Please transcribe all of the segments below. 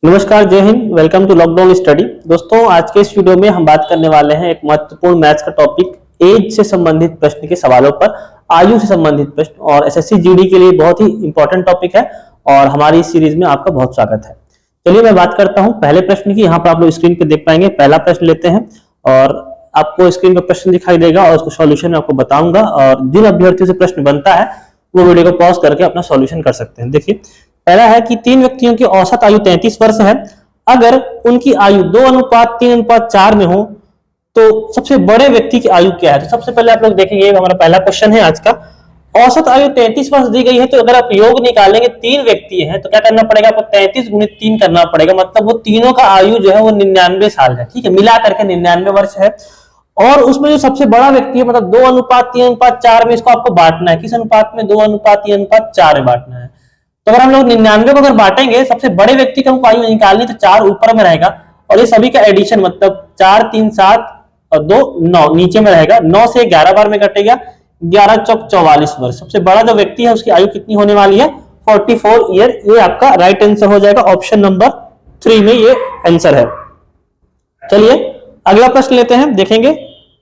नमस्कार, जय Hind. Welcome to lockdown study. दोस्तों, आज के इस वीडियो में हम बात करने वाले हैं एक महत्वपूर्ण मैथ्स का टॉपिक, एज से संबंधित प्रश्न के सवालों पर, आयु से संबंधित प्रश्न। और एसएससी जीडी के लिए बहुत ही इंपॉर्टेंट टॉपिक है और हमारी इस सीरीज में आपका बहुत स्वागत है। चलिए मैं बात करता हूं पहले प्रश्न की। यहाँ पर आप लोग स्क्रीन पे देख पाएंगे। पहला प्रश्न लेते हैं और आपको स्क्रीन पर प्रश्न दिखाई देगा और उसको सॉल्यूशन मैं आपको बताऊंगा। और जिन अभ्यर्थियों से प्रश्न बनता है वो वीडियो को पॉज करके अपना सॉल्यूशन कर सकते हैं। देखिए, पहला है कि तीन व्यक्तियों की औसत आयु 33 वर्ष है। अगर उनकी आयु 2:3:4 में हो तो सबसे बड़े व्यक्ति की आयु क्या है? तो सबसे पहले आप लोग देखेंगे, हमारा पहला क्वेश्चन है आज का। औसत आयु 33 वर्ष दी गई है, तो अगर आप योग निकालेंगे, तीन व्यक्ति हैं तो क्या करना पड़ेगा आपको? 33 गुणित 3 करना पड़ेगा। मतलब वो तीनों का आयु जो है वो 99 साल है। ठीक है, मिला करके 99 वर्ष है। और उसमें जो सबसे बड़ा व्यक्ति है, मतलब 2:3:4 में इसको आपको बांटना है। किस अनुपात में? 2:3:4 में बांटना है। तो अगर हम लोग 99 को अगर बांटेंगे, सबसे बड़े व्यक्ति का हमको आयु निकालनी, तो 4 ऊपर में रहेगा और ये सभी का एडिशन, मतलब 4 3 7 और 2 9 नीचे में रहेगा। 9 से 11 बार में कटेगा, 11 चौक 44 वर्ष। सबसे बड़ा जो व्यक्ति है उसकी आयु कितनी होने वाली है? 44 ईयर। ये आपका राइट आंसर हो जाएगा। ऑप्शन नंबर 3 में ये आंसर है। चलिए अगला प्रश्न लेते हैं, देखेंगे।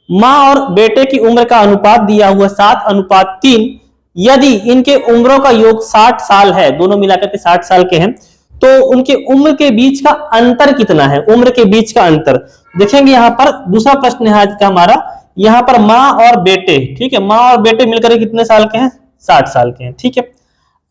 माँ और बेटे की उम्र का अनुपात दिया हुआ 7:3। यदि इनके उम्रों का योग 60 साल है, दोनों मिलाकर के 60 साल के हैं, तो उनके उम्र के बीच का अंतर कितना है? उम्र के बीच का अंतर देखेंगे। यहाँ पर दूसरा प्रश्न है आज का हमारा। यहाँ पर माँ और बेटे, ठीक है, माँ और बेटे मिलकर कितने साल के हैं? 60 साल के हैं। ठीक है,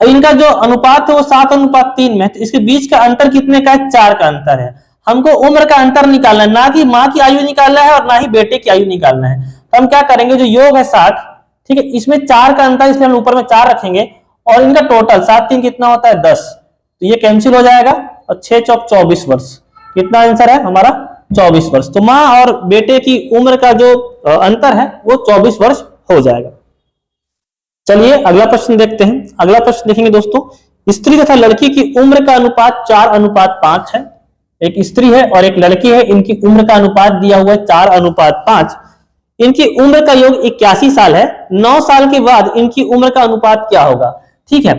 इनका जो अनुपात है वो 7:3 में है, तो इसके बीच का अंतर कितने का है? 4 का अंतर है। हमको उम्र का अंतर निकालना है, ना कि माँ की आयु निकालना है और ना ही बेटे की आयु निकालना है। तो हम क्या करेंगे, जो योग है 60, ठीक है, इसमें 4 का अंतर, इसलिए हम ऊपर में 4 रखेंगे और इनका टोटल 7 3 कितना होता है? 10। तो ये कैंसिल हो जाएगा और 6 चौक 24 वर्ष। कितना आंसर है हमारा? 24 वर्ष। तो माँ और बेटे की उम्र का जो अंतर है वो 24 वर्ष हो जाएगा। चलिए अगला प्रश्न देखते हैं। अगला प्रश्न देखेंगे दोस्तों। स्त्री तथा लड़की की उम्र का अनुपात 4:5 है। एक स्त्री है और एक लड़की है, इनकी उम्र का अनुपात दिया हुआ है 4:5। इनकी उम्र का योग 81 साल है। 9 साल के बाद इनकी उम्र का अनुपात क्या होगा? ठीक है,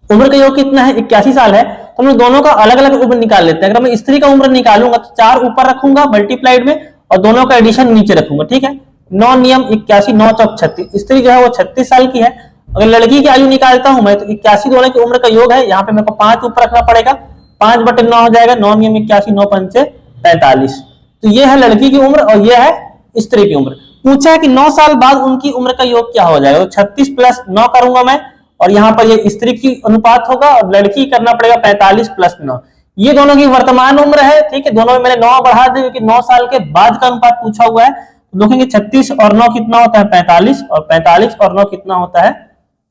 उम्र का योग कितना है? 81 साल है। तो हम लोग दोनों का अलग अलग उम्र निकाल लेते हैं। अगर मैं स्त्री का उम्र निकालूंगा तो 4 ऊपर रखूंगा मल्टीप्लाइड में और दोनों का एडिशन नीचे रखूंगा। ठीक है, 9 नियम 81, 9 चौक 36। स्त्री जो है वो 36 साल की है। अगर लड़की की आयु निकालता हूं मैं, तो 81 दोनों की उम्र का योग है। यहाँ पे मेरे को 5 ऊपर रखना पड़ेगा, 5/9 हो जाएगा। 9 नियम 81, 9 पंचे 45। तो ये है लड़की की उम्र और ये है स्त्री की उम्र। पूछा है कि 9 साल बाद उनकी उम्र का योग क्या हो जाएगा? तो 36 + 9 करूंगा मैं और यहाँ पर ये स्त्री की अनुपात होगा और लड़की करना पड़ेगा 45 + 9। ये दोनों की वर्तमान उम्र है। ठीक है, दोनों में मैंने 9 बढ़ा दी क्योंकि 9 साल के बाद का अनुपात पूछा हुआ है। तो देखेंगे 36 और 9 कितना होता है? 45 और 45 और 9 कितना होता है?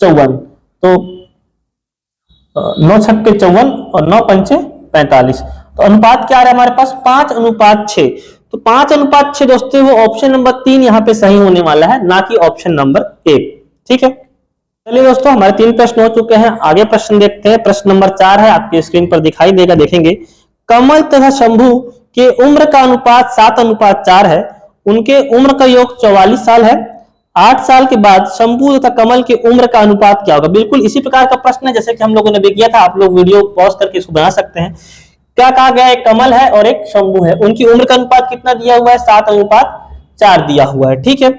54। तो 9 छक्के 54 और 9 पंचे 45। तो अनुपात क्या आ रहा है हमारे पास? 5:6। तो 5:6 दोस्तों, वो ऑप्शन नंबर 3 यहाँ पे सही होने वाला है, ना कि ऑप्शन नंबर 1। ठीक है, चलिए दोस्तों, हमारे 3 प्रश्न हो चुके हैं। आगे प्रश्न देखते हैं। प्रश्न नंबर 4 है, आपके स्क्रीन पर दिखाई देगा, देखेंगे। कमल तथा शंभू के उम्र का अनुपात 7:4 है। उनके उम्र का योग 44 साल है। 8 साल के बाद शंभू तथा कमल की उम्र का अनुपात क्या होगा? बिल्कुल इसी प्रकार का प्रश्न है जैसे कि हम लोगों ने भी किया था। आप लोग वीडियो पॉज करके इसको बना सकते हैं। क्या कहा गया? एक कमल है और एक शंभू है। उनकी उम्र का अनुपात कितना दिया हुआ है? 7:4 दिया हुआ है। ठीक है,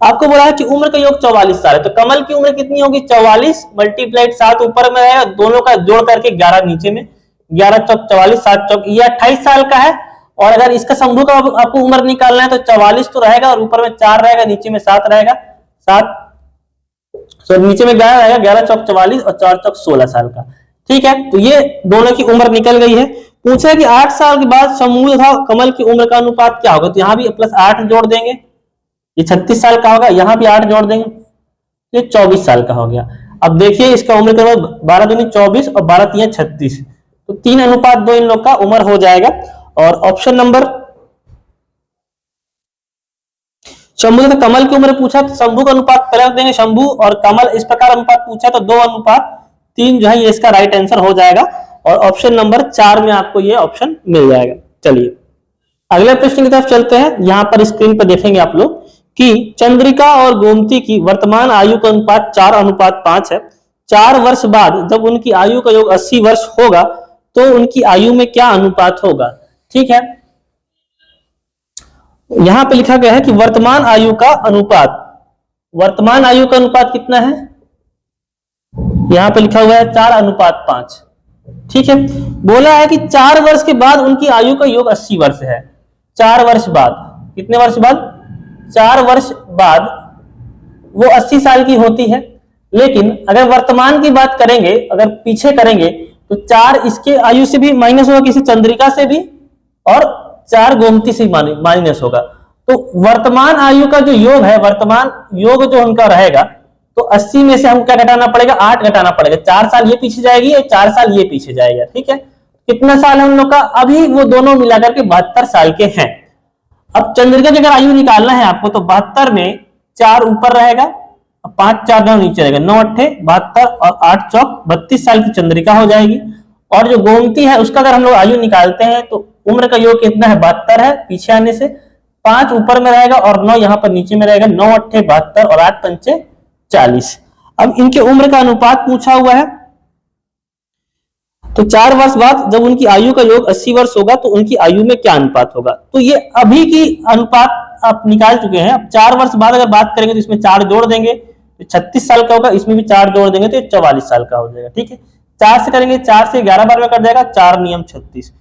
आपको बोला है कि उम्र का योग 44 साल है, तो कमल की उम्र कितनी होगी? 44 × 7 ऊपर में है, दोनों का जोड़ करके 11 नीचे में। 11 चौक 44, 7 चौक, ये 28 साल का है। और अगर इसका शंभू का आपको उम्र निकालना है तो 44 तो रहेगा और ऊपर में 4 रहेगा, नीचे में 7 रहेगा। 7 नीचे में 11 रहेगा। 11 चौक 44 और 4 चौक 16 साल का। ठीक है, तो ये दोनों की उम्र निकल गई है। पूछा है कि 8 साल के बाद शंभू तथा कमल की उम्र का अनुपात क्या होगा? तो यहाँ भी +8 जोड़ देंगे, ये 36 साल का होगा। यहाँ भी 8 जोड़ देंगे, ये 24 साल का हो गया। अब देखिए इसका उम्र का 12 दूनी 24 और 12 तिया 36। तो 3:2 इन लोग का उम्र हो जाएगा। और ऑप्शन नंबर शंभू तथा कमल की उम्र पूछा तो शंभू का अनुपात पहले रख देंगे, शंभू और कमल इस प्रकार अनुपात पूछा तो 2:3 जो है ये इसका राइट आंसर हो जाएगा। और ऑप्शन नंबर 4 में आपको ये ऑप्शन मिल जाएगा। चलिए अगले प्रश्न की तरफ चलते हैं। यहाँ पर स्क्रीन पर देखेंगे आप लोग कि चंद्रिका और गोमती की वर्तमान आयु का अनुपात 4:5 है। 4 वर्ष बाद जब उनकी आयु का योग 80 वर्ष होगा तो उनकी आयु में क्या अनुपात होगा। ठीक है, यहां पे लिखा गया है कि वर्तमान आयु का अनुपात, वर्तमान आयु का अनुपात कितना है, यहां पे लिखा हुआ है 4:5। ठीक है, बोला है कि 4 वर्ष के बाद उनकी आयु का योग 80 वर्ष है। 4 वर्ष बाद, कितने वर्ष बाद, 4 वर्ष बाद वो 80 साल की होती है। लेकिन अगर वर्तमान की बात करेंगे, अगर पीछे करेंगे, तो 4 इसके आयु से भी माइनस होगा, किसी चंद्रिका से भी, और 4 गोमती से माइनस होगा। तो वर्तमान आयु का जो योग है, वर्तमान योग जो उनका रहेगा, तो 80 में से हमको क्या घटाना पड़ेगा, 8 घटाना पड़ेगा। 4 साल ये पीछे जाएगी और 4 साल ये पीछे जाएगा। ठीक है, कितना साल है उन लोग का, अभी वो दोनों मिलाकर के 72 साल के हैं। अब चंद्रिका की अगर आयु निकालना है आपको, तो 72 में 4 ऊपर रहेगा, 5 4 9 नीचे रहेगा, 9 8 72 और 8 चौक 32 साल की चंद्रिका हो जाएगी। और जो गोमती है उसका अगर हम लोग आयु निकालते हैं तो उम्र का योग कितना है, 72 है, पीछे आने से 5 ऊपर में रहेगा और 9 यहाँ पर नीचे में रहेगा, 9 8 72 और 8 5 40। अब इनके उम्र का अनुपात पूछा हुआ है, तो 4 वर्ष बाद जब उनकी आयु का योग 80 वर्ष होगा तो उनकी आयु में क्या अनुपात होगा। तो ये अभी की अनुपात आप निकाल चुके हैं। अब 4 वर्ष बाद अगर बात करेंगे तो इसमें 4 जोड़ देंगे तो 36 साल का होगा, इसमें भी 4 जोड़ देंगे तो 44 साल का हो जाएगा। ठीक है, 4 से करेंगे, 4 से 11 बार में कट जाएगा, 4 नियम 36।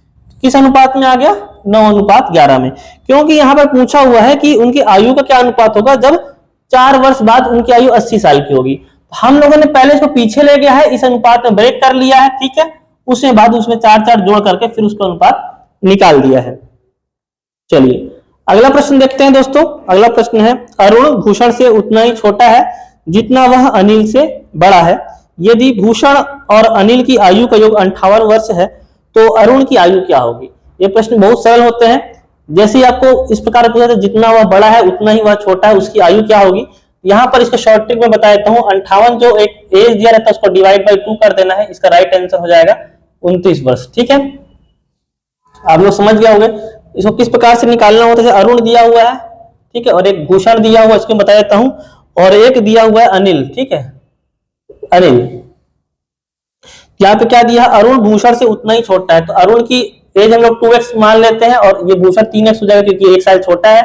किस अनुपात में आ गया, 9:11 में। क्योंकि यहाँ पर पूछा हुआ है कि उनकी आयु का क्या अनुपात होगा जब 4 वर्ष बाद उनकी आयु 80 साल की होगी। हम लोगों ने पहले इसको पीछे ले गया है, इस अनुपात में ब्रेक कर लिया है। ठीक है, उसके बाद उसमें 4 4 जोड़ करके फिर उसका अनुपात निकाल दिया है। चलिए अगला प्रश्न देखते हैं दोस्तों। अगला प्रश्न है, अरुण भूषण से उतना ही छोटा है जितना वह अनिल से बड़ा है। यदि भूषण और अनिल की आयु का योग 58 वर्ष है तो अरुण की आयु क्या होगी। ये प्रश्न बहुत सरल होते हैं। जैसे ही आपको इस प्रकार पूछा था, जितना वह बड़ा है उतना ही वह छोटा है, उसकी आयु क्या होगी। यहाँ पर इसका शॉर्ट ट्रिक में बता देता हूँ। 58 जो एक एज दिया रहता है उसको डिवाइड बाई 2 कर देना है, इसका राइट आंसर हो जाएगा 29 वर्ष। ठीक है, आप लोग समझ गए होंगे इसको किस प्रकार से निकालना होता है। अरुण दिया हुआ है, ठीक है, और एक भूषण दिया हुआ है, इसको बता देता हूं, और एक दिया हुआ है अनिल। ठीक है, अनिल, यहाँ पे क्या दिया, अरुण भूषण से उतना ही छोटा है, तो अरुण की एज हम लोग 2x मान लेते हैं और ये भूषण 3x हो जाएगा क्योंकि 1 साल छोटा है,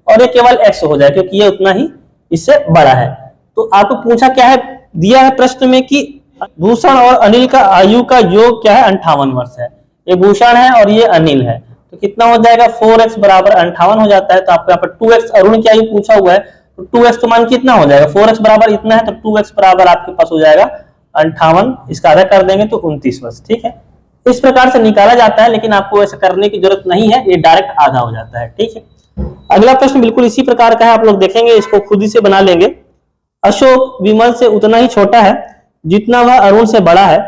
और ये केवल x हो जाएगा क्योंकि ये उतना ही इससे बड़ा है। तो आपको पूछा क्या है, दिया है प्रश्न में कि भूषण और अनिल का आयु का योग क्या है, 58 वर्ष है। ये भूषण है और ये अनिल है, तो कितना हो जाएगा, 4x बराबर 58 हो जाता है। तो आपको यहाँ पर 2x अरुण की आयु पूछा हुआ है, तो 2x तो मान कितना हो जाएगा, 4x बराबर इतना है, तो 2x बराबर आपके पास हो जाएगा 58, इसका आधा कर देंगे तो 29 वर्ष। ठीक है, इस प्रकार से निकाला जाता है, लेकिन आपको ऐसा करने की जरूरत नहीं है, ये डायरेक्ट आधा हो जाता है। ठीक है, अगला प्रश्न बिल्कुल इसी प्रकार का है, आप लोग देखेंगे, इसको खुद ही से बना लेंगे। अशोक विमल से उतना ही छोटा है जितना वह अरुण से बड़ा है।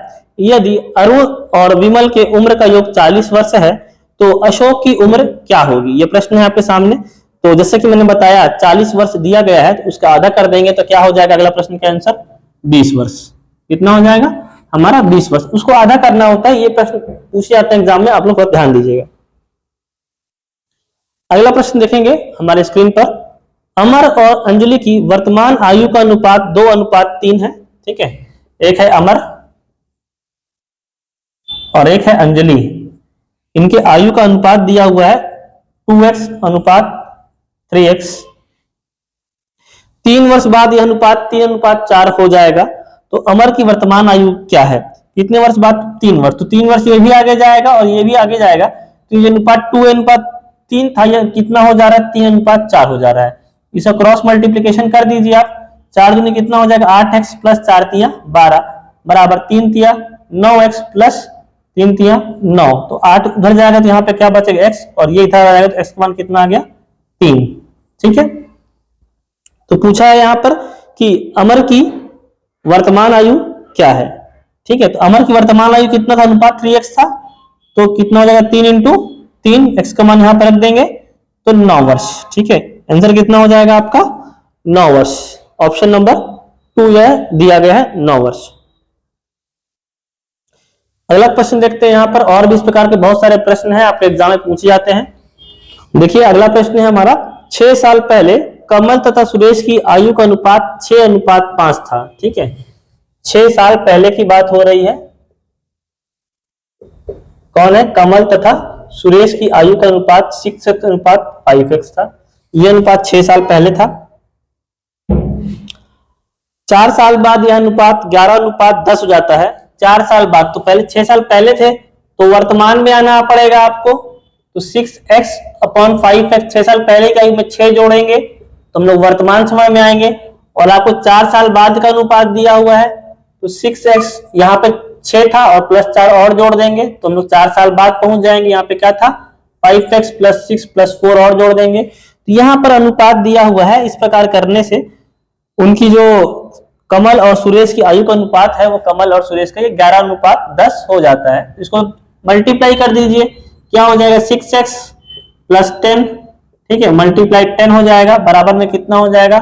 यदि अरुण और विमल के उम्र का योग 40 वर्ष है तो अशोक की उम्र क्या होगी। ये प्रश्न है आपके सामने। तो जैसे कि मैंने बताया 40 वर्ष दिया गया है, तो उसका आधा कर देंगे तो क्या हो जाएगा, अगला प्रश्न का आंसर 20 वर्ष। कितना हो जाएगा हमारा, 20 वर्ष। उसको आधा करना होता है, ये प्रश्न पूछे जाते हैं एग्जाम में, आप लोग बहुत ध्यान दीजिएगा। अगला प्रश्न देखेंगे हमारे स्क्रीन पर, अमर और अंजलि की वर्तमान आयु का अनुपात 2:3 है। ठीक है, एक है अमर और एक है अंजलि, इनके आयु का अनुपात दिया हुआ है 2x:3x। 3 वर्ष बाद यह अनुपात 3:4 हो जाएगा। तो अमर की वर्तमान आयु क्या है, कितने वर्ष बाद, 3 वर्ष। तो 3 वर्ष ये भी आगे जाएगा और ये भी आगे जाएगा, तो ये अनुपात 2:3 था, ये कितना हो जा रहा है, 3:4 हो जा रहा है। इसका क्रॉस मल्टीप्लीकेशन कर दीजिए आप, 4 दूनी कितना हो जाएगा, 8x प्लस 4 तिया 12 बराबर 3 तिया 9x प्लस 3 तिया 9। तो 8 उधर जाएगा तो यहाँ पे क्या बचेगा, x, और ये इधर आएगा तो x का मान कितना आ गया, 3। ठीक है, तो पूछा है यहाँ पर कि अमर की वर्तमान आयु क्या है। ठीक है, तो अमर की वर्तमान आयु कितना था, अनुपात 3x था, तो कितना हो जाएगा, 3 × 3, x का मान यहाँ पर रख देंगे तो 9 वर्ष। ठीक है, आंसर कितना हो जाएगा आपका, 9 वर्ष। ऑप्शन नंबर 2 यह दिया गया है, 9 वर्ष। अगला प्रश्न देखते हैं यहाँ पर, और भी इस प्रकार के बहुत सारे प्रश्न हैं आपके एग्जाम में पूछे जाते हैं। देखिए अगला प्रश्न है हमारा, 6 साल पहले कमल तथा सुरेश की आयु का अनुपात 6:5 था। ठीक है, 6 साल पहले की बात हो रही है, कौन है? कमल तथा सुरेश की आयु का अनुपात 6:5x था। यह अनुपात 6 साल पहले था। 4 साल बाद यह अनुपात 11:10 हो जाता है। 4 साल बाद, तो पहले 6 साल पहले थे, तो वर्तमान में आना पड़ेगा आपको। तो 6x/5x, 6 साल पहले की आयु में 6 जोड़ेंगे तो हम लोग वर्तमान समय में आएंगे। और आपको 4 साल बाद का अनुपात दिया हुआ है, तो 6x यहाँ पे 6 था और +4 और जोड़ देंगे तो हम लोग 4 साल बाद पहुंच जाएंगे। यहाँ पे क्या था? 5x + 6 + 4 और जोड़ देंगे। तो यहाँ पर अनुपात दिया हुआ है। इस प्रकार करने से उनकी जो कमल और सुरेश की आयु का अनुपात है, वो कमल और सुरेश का ये 11:10 हो जाता है। इसको मल्टीप्लाई कर दीजिए, क्या हो जाएगा? 6x + 10, ठीक है, मल्टीप्लाई 10 हो जाएगा, बराबर में कितना हो जाएगा?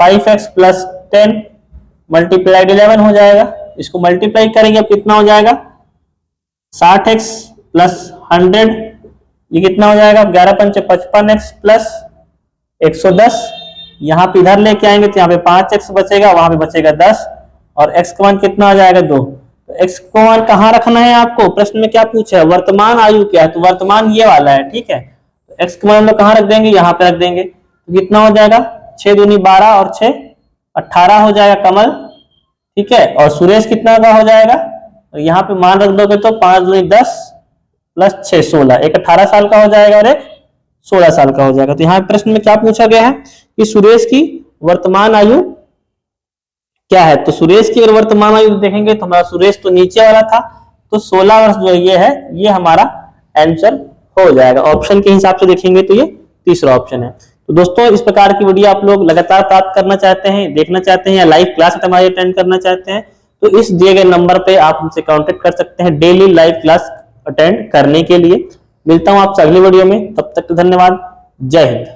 5x + 10 मल्टीप्लाइड 11 हो जाएगा। इसको मल्टीप्लाई करेंगे अब कितना हो जाएगा? 60x + 100, ये कितना हो जाएगा? 11×5 = 55x + 110। यहाँ पे इधर लेके आएंगे तो यहाँ पे 5x बचेगा, वहां पे बचेगा 10 और x का मान कितना आ जाएगा? 2। तो x का मान कहाँ रखना है आपको? प्रश्न में क्या पूछा है? वर्तमान आयु क्या है? तो वर्तमान ये वाला है, ठीक है। तो x का मान हम लोग कहाँ रख देंगे? यहाँ पे रख देंगे। तो कितना हो जाएगा? 6 दूनी 12 और 6 18 हो जाएगा कमल, ठीक है। और सुरेश कितना का हो जाएगा? तो यहाँ पे मान रख दोगे तो 5 दूनी 10 + 6 16, एक 18 साल का हो जाएगा और एक 16 साल का हो जाएगा। तो यहाँ प्रश्न में क्या पूछा गया है कि सुरेश की वर्तमान आयु क्या है? तो सुरेश की अगर वर्तमान आयु देखेंगे तो हमारा सुरेश तो नीचे वाला था, तो 16 वर्ष जो ये है, ये हमारा आंसर हो जाएगा। ऑप्शन के हिसाब से देखेंगे तो ये तीसरा ऑप्शन है। तो दोस्तों, इस प्रकार की वीडियो आप लोग लगातार प्राप्त करना चाहते हैं, देखना चाहते हैं, या लाइव क्लास हमारी अटेंड करना चाहते हैं, तो इस दिए गए नंबर पे आप हमसे कांटेक्ट कर सकते हैं डेली लाइव क्लास अटेंड करने के लिए। मिलता हूं आपसे अगली वीडियो में, तब तक धन्यवाद। जय हिंद।